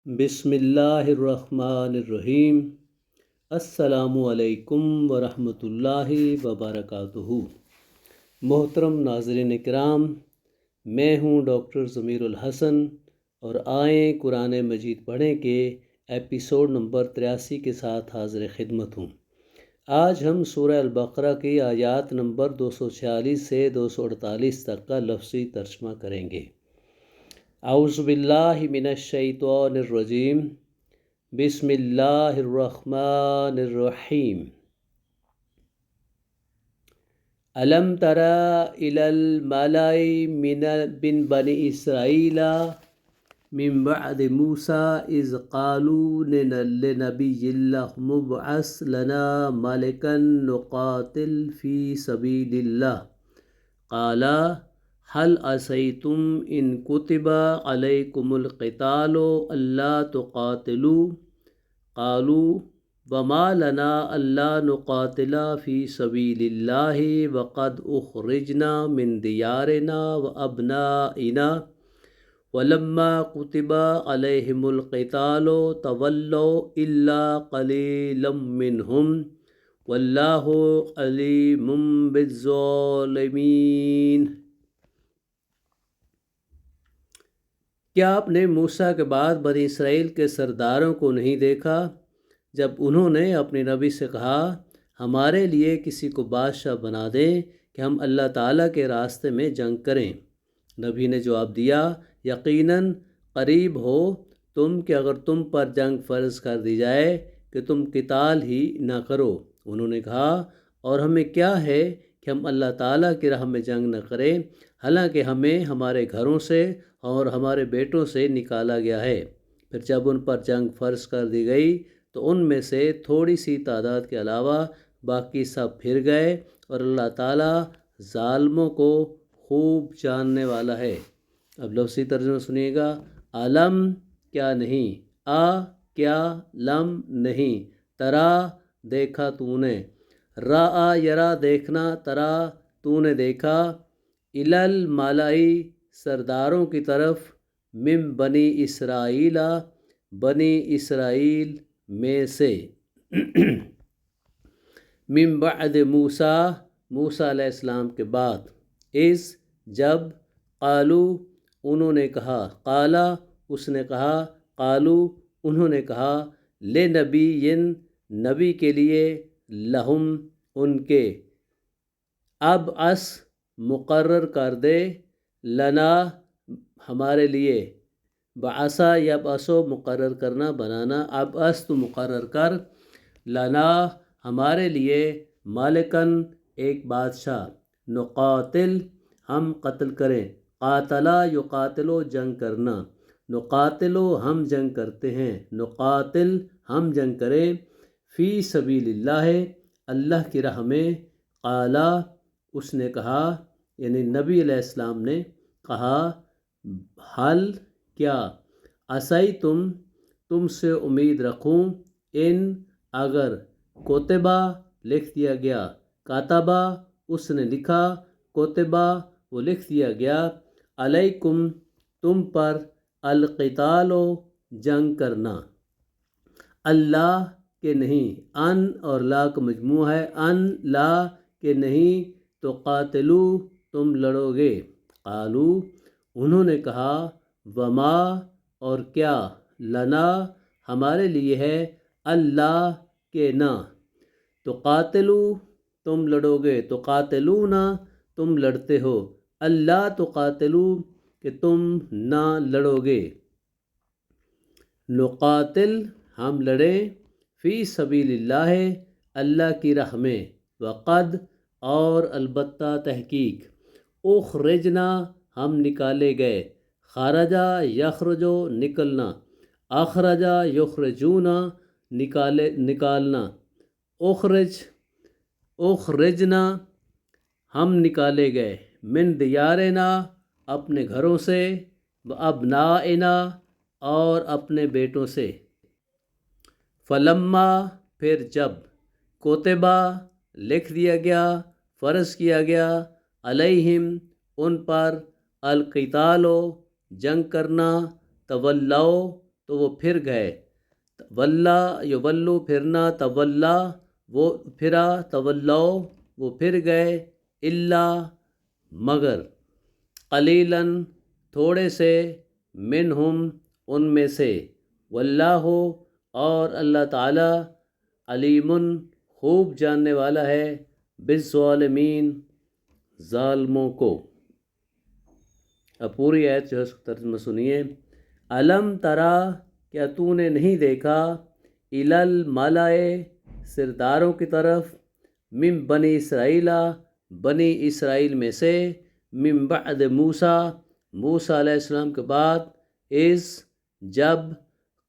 بسم اللہ الرحمن الرحیم۔ السلام علیکم ورحمۃ اللہ وبرکاتہ۔ محترم ناظرین کرام، میں ہوں ڈاکٹر ضمیر الحسن، اور آئیں قرآن مجید پڑھیں کے ایپیسوڈ نمبر 83 کے ساتھ حاضر خدمت ہوں۔ آج ہم سورہ البقرہ کی آیات نمبر 246 سے 248 تک کا لفظی ترجمہ کریں گے۔ اعوذ باللہ من الشیطان الرجیم، بسم اللہ الرحمن الرحیم۔ الم تر الی الملأ من بنی اسرائیل من بعد موسیٰ اذ قالوا لنبی لہم ابعث لنا ملکا نقاتل فی سبیل اللہ قال هل عصیتم ان کتب علیکم القتال الا تقاتلوا قالوا وما لنا الا نقاتل فی سبیل اللہ وقد اخرجنا من دیارنا وابنائنا ولما کتب علیہم القتال تولوا الا قلیلا منہم واللہ علیم بالظالمین۔ کیا آپ نے موسیٰ کے بعد بنی اسرائیل کے سرداروں کو نہیں دیکھا جب انہوں نے اپنے نبی سے کہا ہمارے لیے کسی کو بادشاہ بنا دیں کہ ہم اللہ تعالیٰ کے راستے میں جنگ کریں؟ نبی نے جواب دیا یقیناً قریب ہو تم کہ اگر تم پر جنگ فرض کر دی جائے کہ تم قتال ہی نہ کرو۔ انہوں نے کہا اور ہمیں کیا ہے کہ ہم اللہ تعالیٰ کی راہ میں جنگ نہ کریں، حالانکہ ہمیں ہمارے گھروں سے اور ہمارے بیٹوں سے نکالا گیا ہے۔ پھر جب ان پر جنگ فرض کر دی گئی تو ان میں سے تھوڑی سی تعداد کے علاوہ باقی سب پھر گئے، اور اللہ تعالیٰ ظالموں کو خوب جاننے والا ہے۔ اب لفظی ترجمہ سنیے گا۔ علم کیا نہیں، کیا لم نہیں، ترا دیکھا تو نے، را یرا دیکھنا، ترا تو نے دیکھا، الل مالائی سرداروں کی طرف، من بنی اسرائیل بنی اسرائیل میں سے، من بعد موسیٰ موسیٰ علیہ السلام کے بعد، اس جب، قالو انہوں نے کہا، قالا اس نے کہا، قالو انہوں نے کہا، لنبی نبی کے لیے، لہم ان کے، اب مقرر کر دے، لنا ہمارے لیے، بعثا یبعثو مقرر کرنا بنانا، اب تو مقرر کر، لنا ہمارے لیے، مالکن ایک بادشاہ، نقاتل ہم قتل کریں، قاتلا یقاتلو جنگ کرنا، نقاتلو ہم جنگ کرتے ہیں، نقاتل ہم جنگ کریں، فی سبیل اللہ اللہ کی راہ میں، قالا اس نے کہا یعنی نبی علیہ السلام نے کہا، حل کیا، عصی تم سے امید رکھوں، ان اگر، کوتبہ لکھ دیا گیا، کاتبہ اس نے لکھا، کوتبہ وہ لکھ دیا گیا، علیکم تم پر، القتال جنگ کرنا، اللہ کے نہیں، ان اور لا کا مجموعہ ہے، ان لا کے نہیں، تو قاتلو تم لڑو گے، قالو انہوں نے کہا، وما اور کیا، لنا ہمارے لیے ہے، اللہ کے نہ، تو قاتلو تم لڑو گے، تو قاتلونا تم لڑتے ہو، اللہ تو قاتلو کہ تم نہ لڑو گے، نقاتل ہم لڑیں، فی سبیل اللہ اللہ کی راہ میں، وقد اور البتہ تحقیق، اخرجنا ہم نکالے گئے، خارجہ یخرجو نکلنا، اخرجہ یخرجونا نکالنا، اخرجنا ہم نکالے گئے، من دیارنا اپنے گھروں سے، وابنائنا اور اپنے بیٹوں سے، فلما پھر جب، کوتبہ لکھ دیا گیا، فرض کیا گیا، علیہم ان پر، القتال جنگ کرنا، تولو تو وہ پھر گئے، ولا یولو پھرنا، تولا وہ پھرا، تولو وہ پھر گئے، الا مگر، قلیلاً تھوڑے سے، منہم ان میں سے، واللہ اور اللہ تعالی علیم خوب جاننے والا ہے، بالظالمین ظالموں کو۔ اب پوری آیت جو ہے اس کا ترجمہ سنیے۔ علم ترا کیا تو نے نہیں دیکھا، الل ملائے سرداروں کی طرف، من بنی اسرائیل بنی اسرائیل میں سے، من بعد موسیٰ موسیٰ علیہ السلام کے بعد، اس جب،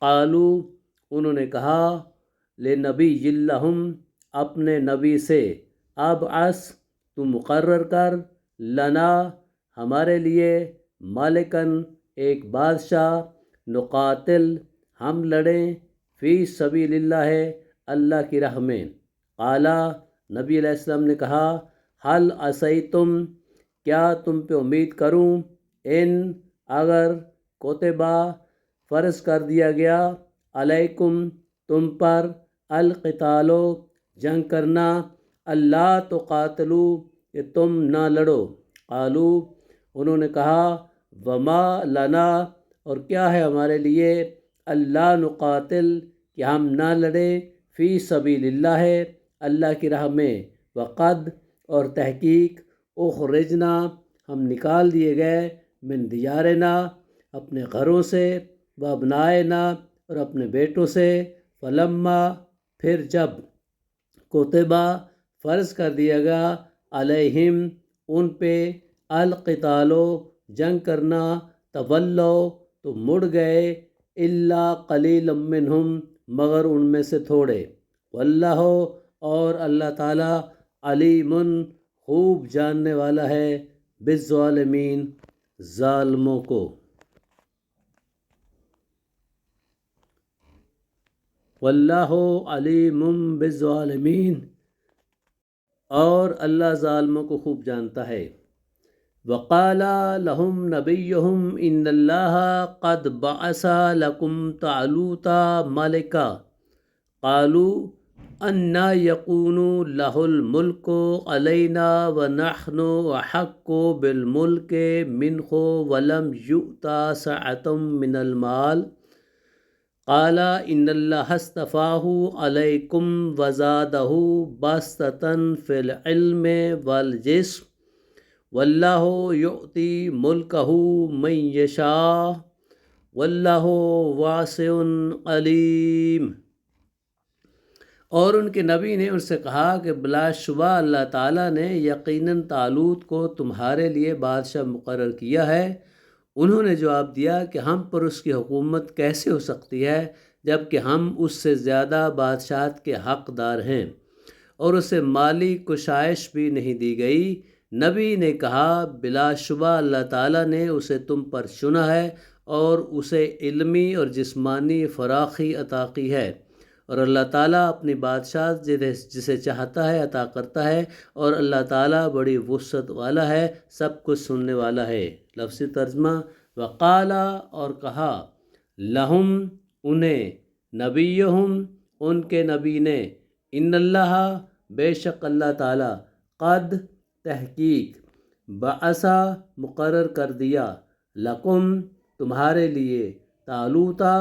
قالو انہوں نے کہا، لنبی لہم اپنے نبی سے، ابعث تو مقرر کر، لنا ہمارے لیے، مالکن ایک بادشاہ، نقاتل ہم لڑیں، فی سبیل اللہ اللہ کی راہ میں۔ قالا نبی علیہ السلام نے کہا، حل عصیتم کیا تم پہ امید کروں، ان اگر کتبہ فرض کر دیا گیا، علیکم تم پر، القتالو جنگ کرنا، اللہ تقاتلو کہ تم نہ لڑو، قالو انہوں نے کہا، وما لنا اور کیا ہے ہمارے لیے، اللہ نقاتل کہ ہم نہ لڑیں، فی سبیل اللہ اللہ کی راہ میں، وقد اور تحقیق، اخرجنا ہم نکال دیے گئے، من دیارنا اپنے گھروں سے، و ابنائنا اور اپنے بیٹوں سے، فلما پھر جب، کتبہ فرض کر دیا گیا، علیہم ان پہ، القتالو جنگ کرنا، تولو تو مڑ گئے، الا قلیل منہم مگر ان میں سے تھوڑے، واللہ اور اللہ تعالی علیم خوب جاننے والا ہے، بالظالمین ظالموں کو۔ واللہ علیم بالظالمین اور اللہ ظالموں کو خوب جانتا ہے۔ وقال لهم نبيهم ان الله قد بعث لكم طالوت ملكا قالوا أنى يكون له الملك علينا ونحن أحق بالملك منه ولم يؤت سعة من المال قال إن الله اصطفاه عليكم وزاده بسطة في العلم والجسم واللہ یؤتی ملکہ من یشاء واللہ واسع علیم۔ اور ان کے نبی نے ان سے کہا کہ بلا شبہ اللہ تعالیٰ نے یقیناً طالوت کو تمہارے لیے بادشاہ مقرر کیا ہے۔ انہوں نے جواب دیا کہ ہم پر اس کی حکومت کیسے ہو سکتی ہے جب کہ ہم اس سے زیادہ بادشاہت کے حقدار ہیں، اور اسے مالی کشائش بھی نہیں دی گئی۔ نبی نے کہا، بلا شبہ اللہ تعالیٰ نے اسے تم پر چنا ہے اور اسے علمی اور جسمانی فراخی عطا کی ہے، اور اللہ تعالیٰ اپنی بادشاہت جسے چاہتا ہے عطا کرتا ہے، اور اللہ تعالیٰ بڑی وسعت والا ہے، سب کچھ سننے والا ہے۔ لفظی ترجمہ، وقالا اور کہا، لہم انہیں، نبیہم ان کے نبی نے، ان اللہ بے شک اللہ تعالیٰ، قد تحقیق، بعثا مقرر کر دیا، لکم تمہارے لیے، طالوتا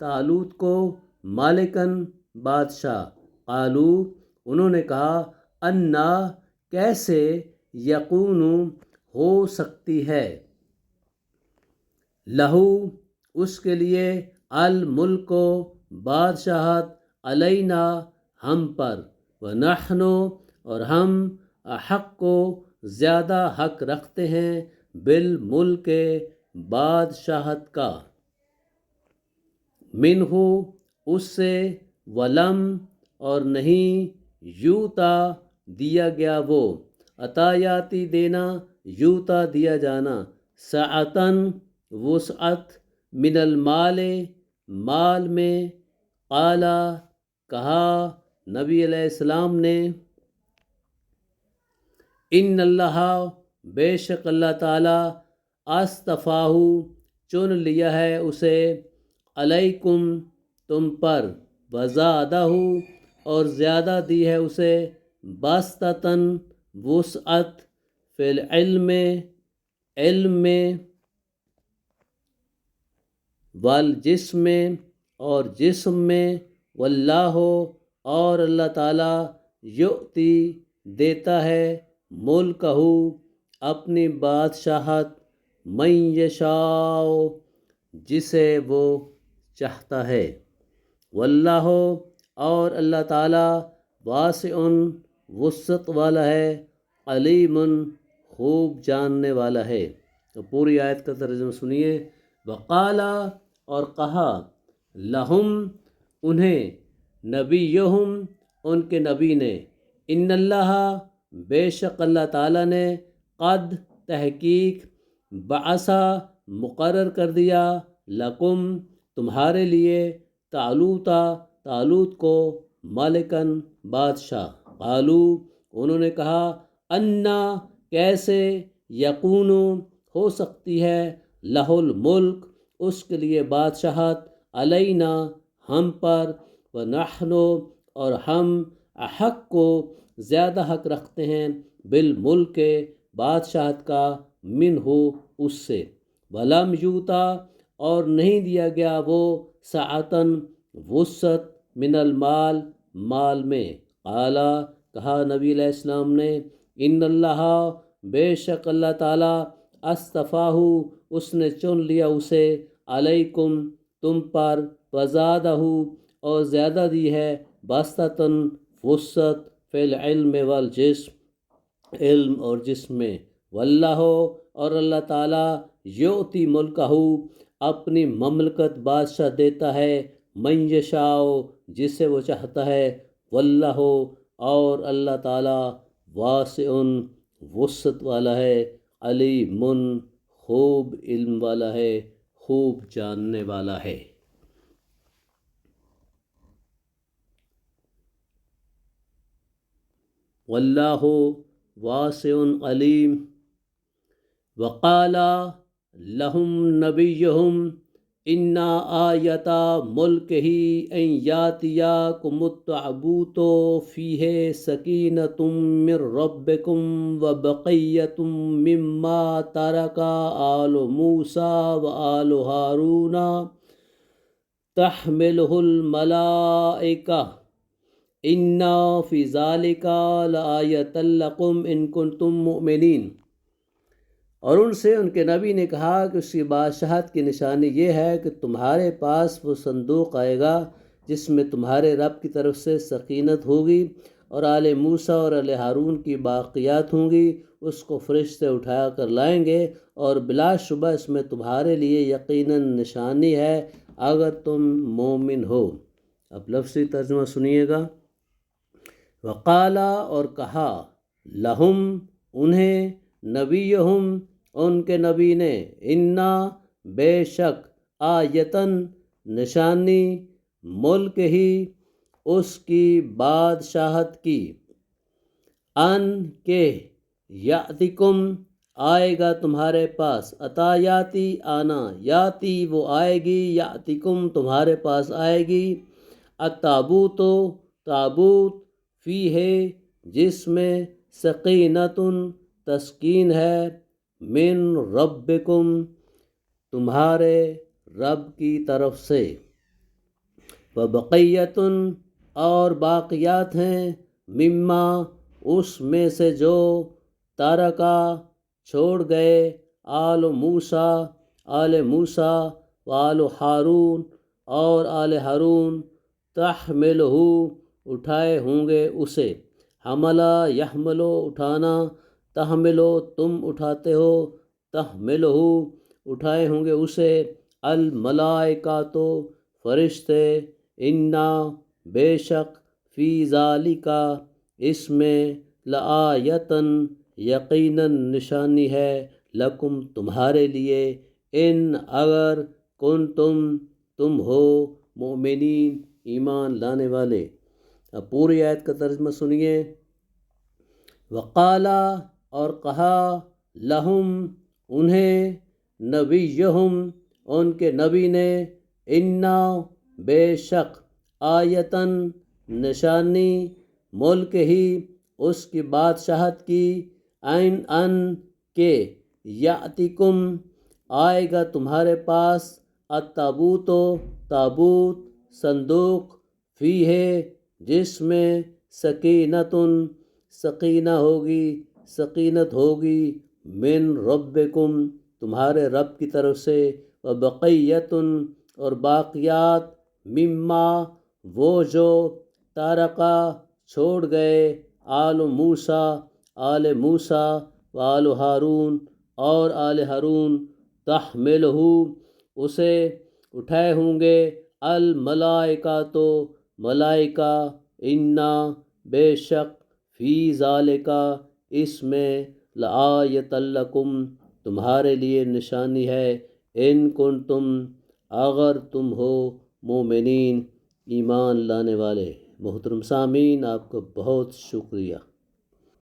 طالوت کو، مالکن بادشاہ، قالو انہوں نے کہا، انا کیسے، یکون ہو سکتی ہے، لہو اس کے لیے، الملک بادشاہت، علینا ہم پر، ونحن اور ہم، احق کو زیادہ حق رکھتے ہیں، بالملک بادشاہت کا، منہ اس سے، ولم اور نہیں، یوتا دیا گیا وہ، عطایاتی دینا، یوتا دیا جانا، سعتن وسعت، من المال مال میں، قالا کہا نبی علیہ السلام نے، ان اللہ بے شک اللہ تعالیٰ، اصطفاہ چن لیا ہے اسے، علیکم تم پر، وزادہ اور زیادہ دی ہے اسے، باسطتاً وسعت، فی العلم علم میں، والجسم اور جسم میں، واللہ اور اللہ تعالیٰ یؤتی دیتا ہے، ملکہ اپنی بادشاہت، من یشاء جسے وہ چاہتا ہے، واللہ اور اللہ تعالیٰ واسع وسعت والا ہے، علیم خوب جاننے والا ہے۔ تو پوری آیت کا ترجمہ سنیے۔ وقالا اور کہا، لہم انہیں، نبیہم ان کے نبی نے، ان اللہ بے شک اللہ تعالیٰ نے، قد تحقیق، بعثا مقرر کر دیا، لکم تمہارے لیے، طالوت کو، ملکن بادشاہ، قالو انہوں نے کہا، انا کیسے، یکون ہو سکتی ہے، لہ الملک اس کے لیے بادشاہت، علینا ہم پر، ونحن اور ہم، احق کو زیادہ حق رکھتے ہیں، بالملک بادشاہت کا، منہ اس سے، ولم یوتا اور نہیں دیا گیا وہ، سعتن وسعت، من المال مال میں، قالا کہا نبی علیہ السلام نے، ان اللہ بے شک اللہ تعالیٰ، اصطفاہ اس نے چن لیا اسے، علیکم تم پر، وزادہ اور زیادہ دی ہے، باسطتاً وسعت، فی العلم والجسم علم اور جسم میں، واللہ اور اللہ تعالیٰ یؤتی ملکہ اپنی مملکت بادشاہ دیتا ہے، من یشاء جسے وہ چاہتا ہے، واللہ اور اللہ تعالیٰ واسع وسعت والا ہے، علیم خوب علم والا ہے، خوب جاننے والا ہے۔ واللہ واسع علیم۔ وقال لہم نبیہم ان آیت ملکہ ان یاتیکم التابوت فیہ سکینۃ من ربکم وبقیۃ مما ترک آل موسیٰ وآل ہارون تحملہ الملائکہ ان فی ذلک لآیۃ لکم ان کنتم مؤمنین۔ اور ان سے ان کے نبی نے کہا کہ اس کی بادشاہت کی نشانی یہ ہے کہ تمہارے پاس وہ صندوق آئے گا جس میں تمہارے رب کی طرف سے سکینت ہوگی، اور آل موسیٰ اور آل ہارون کی باقیات ہوں گی، اس کو فرشتے اٹھا کر لائیں گے، اور بلا شبہ اس میں تمہارے لیے یقیناً نشانی ہے اگر تم مومن ہو۔ اب لفظی ترجمہ سنیے گا۔ وقالا اور کہا، لہم انہیں، نبیہم ان کے نبی نے، انا بے شک، آیتن نشانی، ملک ہی اس کی بادشاہت کی، ان کے، یاتکم آئے گا تمہارے پاس، عطا یاتی آنا، یاتی وہ آئے گی، یاتکم تمہارے پاس آئے گی، التابوت تابوت، فی ہے جس میں، سکینتن تسکین ہے، من ربکم تمہارے رب کی طرف سے، وبقیتن اور باقیات ہیں، مما اس میں سے جو، ترکا چھوڑ گئے، آل موسیٰ وآل ہارون اور آل ہارون، تحملہ اٹھائے ہوں گے اسے، حملہ یحملو اٹھانا، تحملو تم اٹھاتے ہو، تحملہ اٹھائے ہوں گے اسے، الملائکۃ فرشتے، انا بے شک، فی ذالک اس میں، لآیتن یقیناً نشانی ہے، لکم تمہارے لیے، ان اگر، تم ہو، مؤمنین ایمان لانے والے۔ اب پوری آیت کا ترجمہ سنیے۔ وقالا اور کہا، لہم انہیں، نبیہم ان کے نبی نے، انا بے شک آیتن نشانی ملک ہی اس کی بادشاہت کی ان کے یاتکم آئے گا تمہارے پاس التابوت تابوت صندوق فی ہے جس میں سکینت ہوگی من ربکم تمہارے رب کی طرف سے وبقیتن اور باقیات مما وہ جو تارکا چھوڑ گئے آل موسیٰ و آل ہارون اور آل ہارون تحملہ اسے اٹھائے ہوں گے الملائکہ تو ملائکہ انا بے شک فی ذالکہ اس میں لآیۃ لکم تمہارے لیے نشانی ہے ان کنتم اگر تم ہو مومنین ایمان لانے والے۔ محترم سامعین، آپ کا بہت شکریہ۔